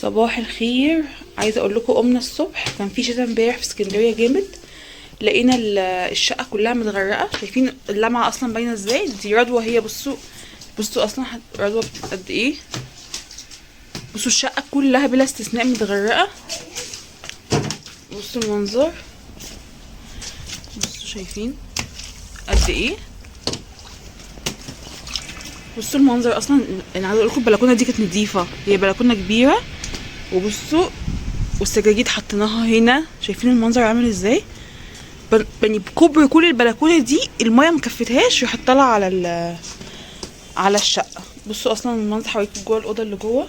صباح الخير. عايزه اقول لكم قمنا الصبح كان في شتاء امبارح في اسكندريه جامد. لقينا الشقه كلها متغرقه. شايفين اللمعه اصلا باينه ازاي؟ دي رضوى هي. بصوا اصلا رضوى قد ايه. بصوا الشقه كلها بلا استثناء متغرقه. بصوا المنظر. بصوا شايفين قد ايه. بصوا المنظر اصلا. انا عايزه اقول لكم البلكونه دي كانت نظيفه، هي بلكونه كبيره. وبصوا والسجاجيد حطيناها هنا. شايفين المنظر عامل ازاي؟ يعني بكبر كل البلكونه دي المايه مكفتهاش يحطها على الشقه. بصوا اصلا المنظر حواليكم جوه الاوضه اللي جوه.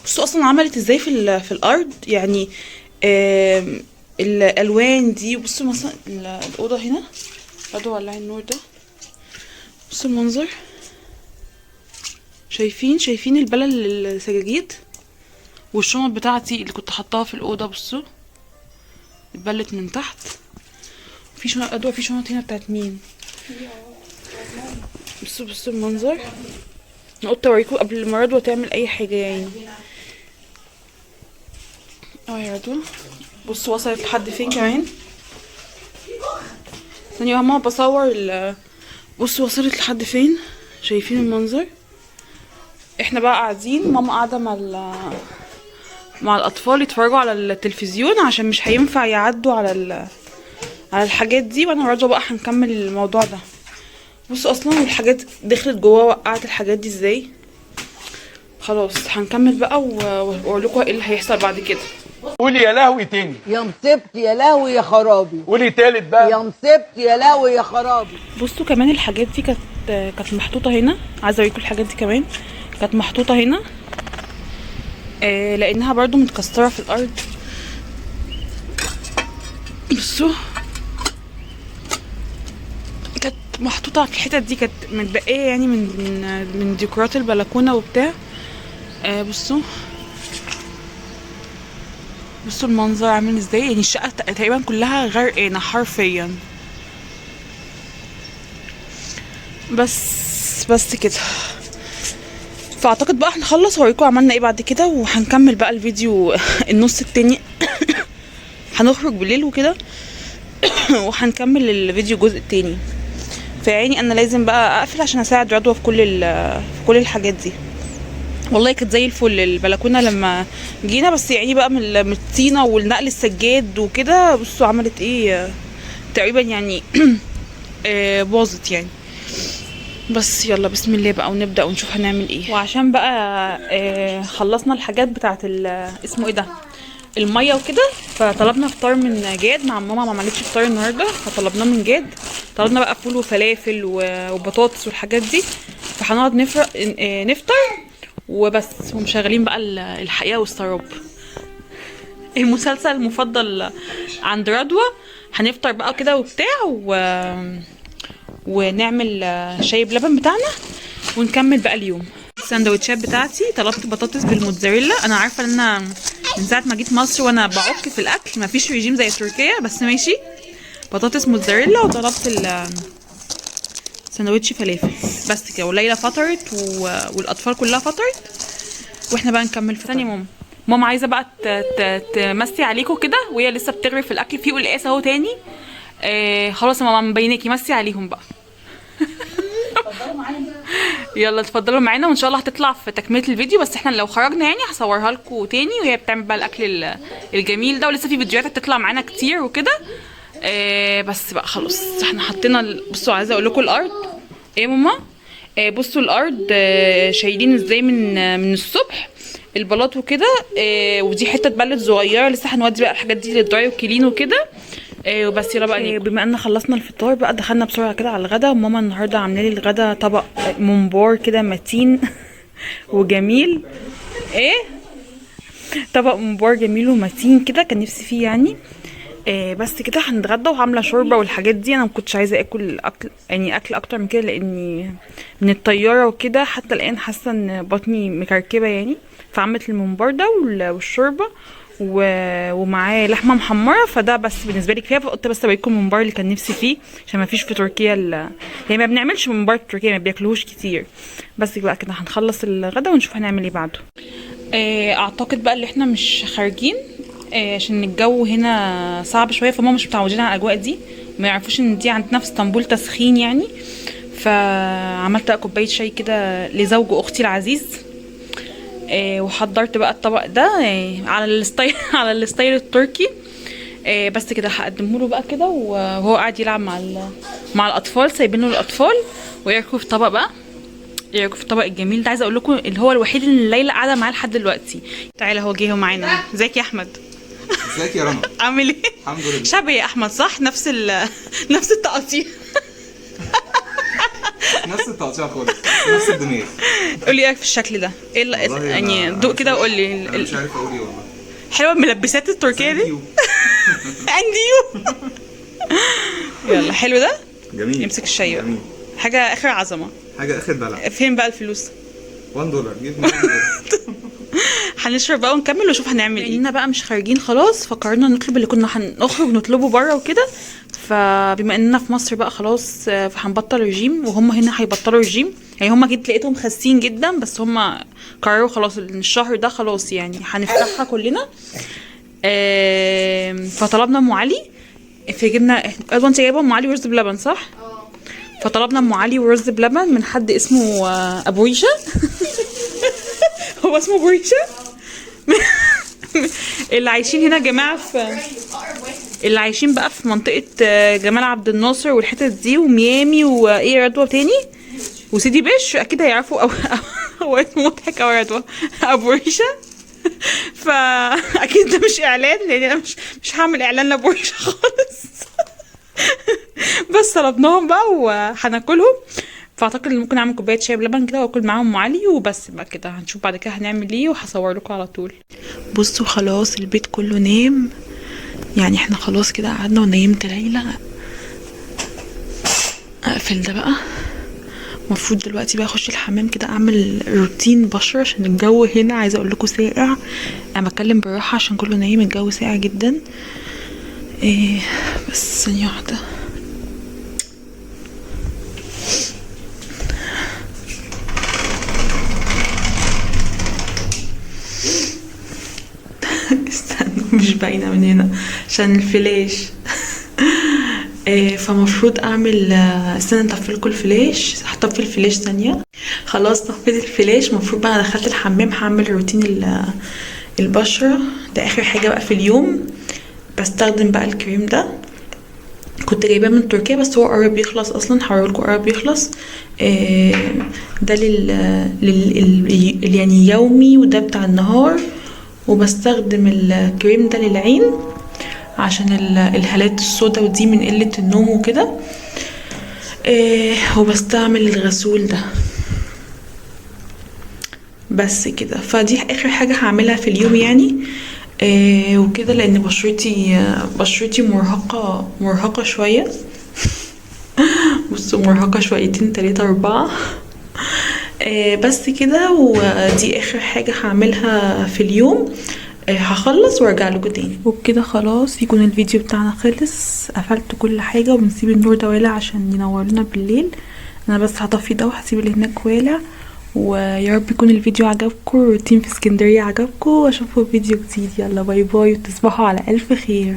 بصوا اصلا عملت ازاي في الارض يعني. الالوان دي. بصوا مثلا الاوضه هنا. برضه ولعي النور ده. بصوا المنظر. شايفين البلل السجاجيد والشنط بتاعتي اللي كنت حطاها في الاوضه. بصوا اتبلت من تحت. في شنط ادوى، في شنط هنا بتاعت مين؟ بصوا المنظر. انا قلت اوريكم قبل ما رضوى تعمل اي حاجه يعني. يا رضوى بصوا وصلت لحد فين كمان. ثانيه يا ماما بصور بصوا وصلت لحد فين. شايفين المنظر. احنا بقى قاعدين، ماما قاعده مع الاطفال يتفرجوا على التلفزيون عشان مش هينفع يعدوا على الحاجات دي. وانا ورضوى بقى هنكمل الموضوع ده. بصوا اصلا الحاجات دخلت جوه. وقعت الحاجات دي ازاي. خلاص هنكمل بقى واقول لكم ايه اللي هيحصل بعد كده. قولي يا لهوي تاني. يا مصيبتي يا لهوي يا خرابي. قولي تالت بقى. يا مصيبتي يا لهوي يا خرابي. بصوا كمان الحاجات دي كانت محطوطه هنا. عايزه اوريكم الحاجات دي كمان كانت محطوطه هنا. لانها برضو متكسره في الارض. بصوا كانت محطوطه في الحتت دي. كانت متبقيه يعني من ديكورات البلكونه وبتاع. بصوا المنظر عامل ازاي. يعني الشقه تقريبا كلها غرقانه حرفيا. بس كده. فاعتقد بقى هنخلص واوريكم عملنا ايه بعد كده. وهنكمل بقى الفيديو النص التاني. هنخرج بالليل وكده. وهنكمل الفيديو الجزء التاني. فيعني انا لازم بقى اقفل عشان اساعد رضوى في كل الحاجات دي. والله كانت زي الفل البلكونه لما جينا. بس يعني بقى من الطينه والنقل السجاد وكده. بصوا عملت ايه تقريبا يعني. باظت يعني. بس يلا بسم الله بقى ونبدا ونشوف هنعمل ايه. وعشان بقى خلصنا الحاجات بتاعت اسمه ايه ده الميه وكده. فطلبنا فطار من جاد. مع ماما ما عملتش فطار النهارده فطلبناه من جاد. طلبنا بقى فول وفلافل وبطاطس والحاجات دي. فهنقعد نفطر وبس. ومشغلين بقى الحقيقه والسراب المسلسل المفضل عند رضوى. هنفطر بقى كده وبتاع ونعمل شاي بلبن بتاعنا ونكمل بقى اليوم. السندوتشات بتاعتي طلبت بطاطس بالموتزاريلا. انا عارفه ان انا من ساعه ما جيت مصر وانا بعك في الاكل. مفيش ريجيم زي تركيا بس ماشي. بطاطس موتزاريلا. وطلبت سندوتش فلافل بس كده. وليلى فطرت والاطفال كلها فطرت. واحنا بقى نكمل فطر. ثانيه ماما عايزه بقى تمسي عليكم كده وهي لسه بتغرف في الاكل. في قلقاس اهو تاني. خلاص يا ماما مبيناكي. مسي عليهم بقى. يلا اتفضلوا معانا وان شاء الله هتطلع في تكمله الفيديو. بس احنا لو خرجنا يعني هصورها لكم تاني وهي بتعمل بقى الاكل الجميل ده. ولسه في فيديوهات هتطلع معانا كتير وكده. بس بقى خلاص احنا حطينا بصوا عايزه اقول لكم الارض ايه يا ماما. بصوا الارض شايلين ازاي من الصبح البلاط وكده. ودي حته بلد صغيره لسه هنودي بقى الحاجات دي للدراي والكلين وكده. وبس يلا بقى. بما ان خلصنا الفطار بقى دخلنا بسرعه كده على الغدا. ماما النهارده عامله لي الغدا طبق ممبار كده متين وجميل. طبق ممبار جميل ومتين كده كان نفسي فيه يعني. بس كده هنتغدى. وعامله شوربه والحاجات دي. انا ما كنتش عايزه اكل يعني اكل اكتر من كده لاني من الطياره وكده. حتى الان حاسه ان بطني مكركبه يعني. فعملت الممبار ده والشوربه ومعاه لحمه محمره، فده بس بالنسبه لي كفايه. فقلت بس اوريكم الممبار اللي كان نفسي فيه، عشان ما فيش في تركيا يعني ما بنعملش ممبار في تركيا، ما بياكلوش كتير. بس بقى كده هنخلص الغدا ونشوف هنعمل ايه بعده. اعتقد بقى اللي احنا مش خارجين عشان الجو هنا صعب شويه، فهم مش متعودين على الاجواء دي، ما يعرفوش ان دي عندنا في اسطنبول تسخين يعني. فعملت بقى كوبايه شاي كده لزوج اختي العزيز، وحضرت بقى الطبق ده على الستايل على الستايل التركي. بس كده هقدمه له بقى كده، وهو قاعد يلعب مع الاطفال، سايبينه الاطفال وياكلوا في طبق بقى، ياكلوا في الطبق الجميل ده. عايزه اقول لكم اللي هو الوحيد اللي ليلى قاعده معاه لحد دلوقتي. تعالى هو جه معانا. ازيك يا احمد؟ ازيك يا رنا؟ عامل ايه؟ الحمد لله. شبه يا احمد صح؟ نفس التقطيع. نفس التقطيع خالص، نفس الدماغ. قول لي ايه في الشكل ده؟ ايه يعني دوق كده وقول لي. انا مش عارف اقول ايه والله. حلوه الملبسات التركيه دي. عندي يلا حلو ده. جميل. امسك الشاي بقى. جميل. حاجه اخر عظمه. حاجه اخر دلع. فين بقى الفلوس؟ $1. جيب $1. هنشرب بقى ونكمل ونشوف هنعمل ايه. اننا بقى مش خارجين خلاص، فقررنا نطلب اللي كنا هنخرج نطلبه بره وكده. فبما اننا في مصر بقى خلاص، فهنبطل رجيم، وهم هنا هيبطلوا رجيم. يعني هم جيت لقيتهم خاسين جدا، بس هم قرروا خلاص ان الشهر ده خلاص يعني هنفتحها كلنا. فطلبنا ام علي، فجبنا انت جايبه ام علي ورز بلبن صح؟ فطلبنا ام علي ورز بلبن من حد اسمه ابو ريشه. هو اسمه ابو ريشه. اللي عايشين هنا يا جماعه اللي عايشين بقى في منطقه جمال عبد الناصر والحتت دي وميامي وايه رضوى تاني وسيدي بش، اكيد هيعرفوا. هو اسمه مضحك او رضوى ابو ريشه. فاكيد ده مش اعلان، لان انا مش هعمل اعلان لابو ريشه خالص. بس طلبناهم بقى وهناكلهم. فاعتقد ان ممكن اعمل كوبايه شاي بلبن كده واكل معاهم ام علي وبس. بقى كده هنشوف بعد كده هنعمل ايه، وهصور لكم على طول. بصوا خلاص البيت كله نام، يعني احنا خلاص كده قعدنا ونيمت ليلى. اقفل ده بقى. المفروض دلوقتي بقى اخش الحمام كده اعمل روتين بشره، عشان الجو هنا عايزه اقول لكم ساقع. انا بتكلم بالراحه عشان كله نايم، الجو ساقع جدا. بس ثانيه واحده. استنوا مش باينه من هنا عشان الفلاش. فمفروض اعمل استنى نطفي لكم الفلاش. هطفي الفلاش ثانيه. خلاص طفيت الفلاش. المفروض بقى دخلت الحمام هعمل روتين البشره ده. اخر حاجه بقى في اليوم بستخدم بقى الكريم ده، كنت جايباه من تركيا بس هو قرب يخلص اصلا. هوريلكوا قرب يخلص. ده يعني يومي، وده بتاع النهار. وبستخدم الكريم ده للعين عشان الهالات السوداء ودي من قلة النوم وكده. وبستعمل الغسول ده بس كده. فدي اخر حاجة هعملها في اليوم يعني. وكده لان بشرتي مرهقة شوية. بصوا مرهقة شويتين 3 4. بس كده. ودي اخر حاجة هعملها في اليوم. هخلص وارجع لكم تاني. وبكده خلاص يكون الفيديو بتاعنا خلص. قفلت كل حاجة وبنسيب النور ده والع عشان ينور لنا بالليل. انا بس هطفي ده وهسيب اللي هناك والع. ويا رب يكون الفيديو عجبكم، روتين في اسكندرية عجبكم، واشوفكم في فيديو جديد. يلا باي باي وتصبحوا على الف خير.